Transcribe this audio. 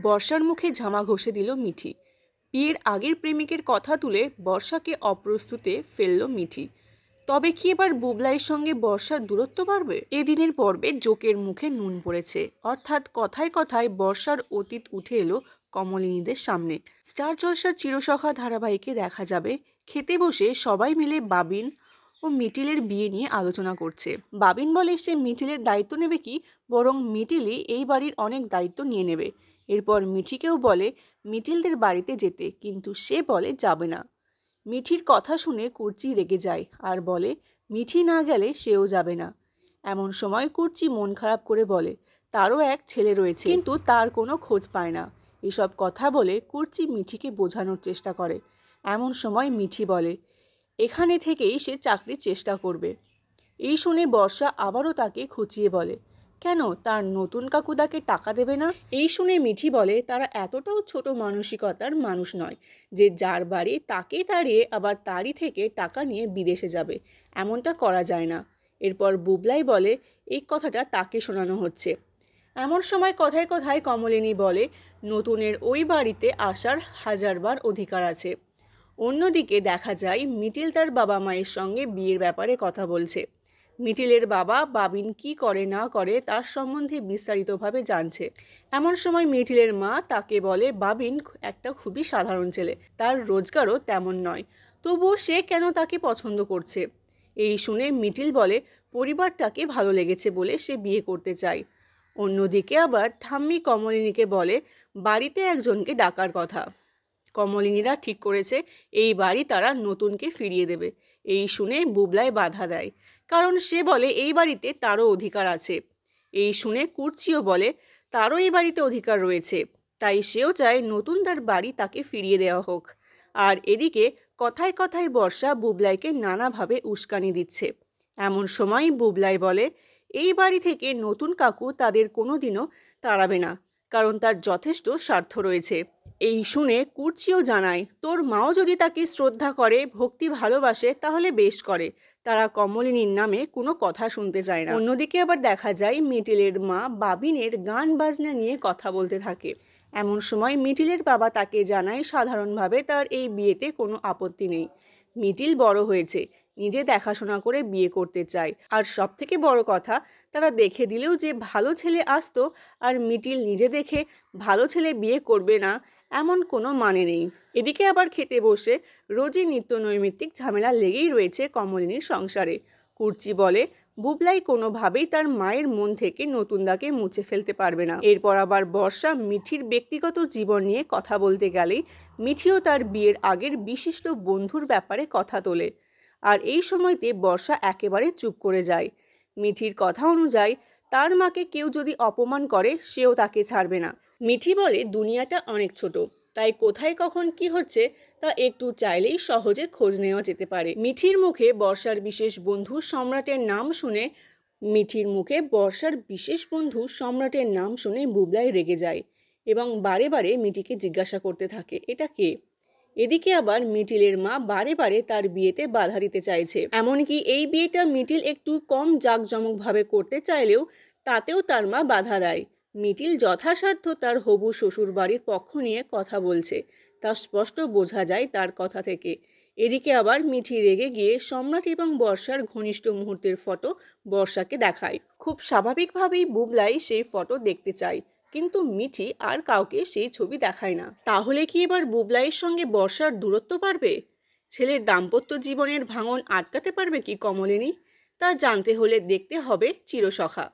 বর্ষার মুখে ঝামা ঘষে দিল মিঠি। বিয়ের আগের প্রেমিকের কথা তুলে বর্ষাকে অপ্রস্তুতে ফেলল মিঠি। তবে কি এবার বুবলাইয়ের সঙ্গে বর্ষার দূরত্ব বাড়বে? এদিনের পর্বে জোকের মুখে নুন পড়েছে, অর্থাৎ কথায় কথায় বর্ষার অতীত উঠে এলো কমলিনীদের সামনে। স্টার জলসার চিরসখা ধারাবাহিকে দেখা যাবে খেতে বসে সবাই মিলে বাবিন ও মিটিলের বিয়ে নিয়ে আলোচনা করছে। বাবিন বলে সে মিটিলের দায়িত্ব নেবে কি, বরং মিটিলই এই বাড়ির অনেক দায়িত্ব নিয়ে নেবে। এরপর মিঠিকেও বলে মিটিলদের বাড়িতে যেতে, কিন্তু সে বলে যাবে না। মিঠির কথা শুনে কুর্চি রেগে যায় আর বলে মিঠি না গেলে সেও যাবে না। এমন সময় কুর্চি মন খারাপ করে বলে তারও এক ছেলে রয়েছে, কিন্তু তার কোনো খোঁজ পায় না। এসব কথা বলে কুর্চি মিঠিকে বোঝানোর চেষ্টা করে। এমন সময় মিঠি বলে এখানে থেকেই সে চাকরির চেষ্টা করবে। এই শুনে বর্ষা আবারও তাকে খুঁচিয়ে বলে কেন তার নতুন কাকুদাকে টাকা দেবে না। এই শুনে মিঠি বলে তারা এতটাও ছোট মানসিকতার মানুষ নয় যে যার বাড়ি তাকে তাড়িয়ে আবার তারই থেকে টাকা নিয়ে বিদেশে যাবে, এমনটা করা যায় না। এরপর বুবলাই বলে এই কথাটা তাকে শোনানো হচ্ছে। এমন সময় কথায় কথায় কমলিনী বলে নতুনের ওই বাড়িতে আসার হাজারবার অধিকার আছে। অন্যদিকে দেখা যায় মিটিল তার বাবা মায়ের সঙ্গে বিয়ের ব্যাপারে কথা বলছে। মিটিলের বাবা বাবিন কি করে না করে তার সম্বন্ধে বিস্তারিতভাবে জানছে। এমন সময় মিটিলের মা তাকে বলে বাবিন একটা খুবই সাধারণ ছেলে, তার রোজগারও তেমন নয়, তবুও সে কেন তাকে পছন্দ করছে। এই শুনে মিটিল বলে পরিবারটাকে ভালো লেগেছে বলে সে বিয়ে করতে চায়। অন্যদিকে আবার ঠাম্মি কমলিনীকে বলে বাড়িতে একজনকে ডাকার কথা। কমলিনীরা ঠিক করেছে এই বাড়ি তারা নতুনকে ফিরিয়ে দেবে। এই শুনে বুবলাই বাধা দেয়, কারণ সে বলে এই বাড়িতে তারও অধিকার আছে। এই শুনে কুর্চিও বলে তারও এই বাড়িতে অধিকার রয়েছে, তাই সেও চায় নতুন তার বাড়ি তাকে ফিরিয়ে দেওয়া হোক। আর এদিকে কথায় কথায় বর্ষা বুবলাইকে নানাভাবে উস্কানি দিচ্ছে। এমন সময় বুবলাই বলে এই বাড়ি থেকে নতুন কাকু তাদের কোনোদিনও তাড়াবে না, কারণ তার যথেষ্ট স্বার্থ রয়েছে। এই শুনে কুর্চিও জানায় তোর মাও যদি তাকে শ্রদ্ধা করে ভক্তি ভালোবাসে তাহলে বেশ করে, তারা কমলিনীর নামে কোনো কথা শুনতে চায় না। অন্যদিকে আবার দেখা যায় মিটিলের মা বাবিনের গান বাজনা নিয়ে কথা বলতে থাকে। এমন সময় মিটিলের বাবা তাকে জানায় সাধারণভাবে তার এই বিয়েতে কোনো আপত্তি নেই। মিটিল বড় হয়েছে, নিজে দেখাশোনা করে বিয়ে করতে চায়। আর সবথেকে বড় কথা তারা দেখে দিলেও যে ভালো ছেলে আসতো আর মিটিল নিজে দেখে ভালো ছেলে বিয়ে করবে না এমন কোনো মানে নেই। এদিকে আবার খেতে বসে রোজই নিত্য নৈমিত্তিক ঝামেলা লেগেই রয়েছে কমলিনীর সংসারে। কুর্চি বলে বুবলাই কোনোভাবেই তার মায়ের মন থেকে নতুনদাকে মুছে ফেলতে পারবে না। এরপর আবার বর্ষা মিঠির ব্যক্তিগত জীবন নিয়ে কথা বলতে গেলেই মিঠিও তার বিয়ের আগের বিশিষ্ট বন্ধুর ব্যাপারে কথা তোলে। আর এই সময়তে বর্ষা একেবারে চুপ করে যায়। মিঠির কথা অনুযায়ী তার মাকে কেউ যদি অপমান করে সেও তাকে ছাড়বে না। মিঠি বলে দুনিয়াটা অনেক ছোট, তাই কোথায় কখন কি হচ্ছে তা একটু চাইলেই সহজে খোঁজ নেওয়া যেতে পারে। মিঠির মুখে বর্ষার বিশেষ বন্ধু সম্রাটের নাম শুনে বুবলাই রেগে যায় এবং বারে বারে মিঠিকে জিজ্ঞাসা করতে থাকে এটা কে। এদিকে আবার মিটিলের মা বারে বারে তার বিয়েতে বাধা দিতে চাইছে। এমনকি এই বিয়েটা মিটিল একটু কম জাঁকজমকভাবে করতে চাইলেও তাতেও তার মা বাধা দেয়। মিটিল যথাসাধ্য তার হবু শ্বশুর বাড়ির পক্ষ নিয়ে কথা বলছে, তা স্পষ্ট বোঝা যায় তার কথা থেকে। এদিকে আবার মিঠি রেগে গিয়ে সম্রাট এবং বর্ষার ঘনিষ্ঠ মুহূর্তের ফটো বর্ষাকে দেখায়। খুব স্বাভাবিকভাবেই বুবলাই সেই ফটো দেখতে চায়, কিন্তু মিঠি আর কাউকে সেই ছবি দেখায় না। তাহলে কি এবার বুবলাইয়ের সঙ্গে বর্ষার দূরত্ব বাড়বে? ছেলের দাম্পত্য জীবনের ভাঙন আটকাতে পারবে কি কমলিনী? তা জানতে হলে দেখতে হবে চিরসখা।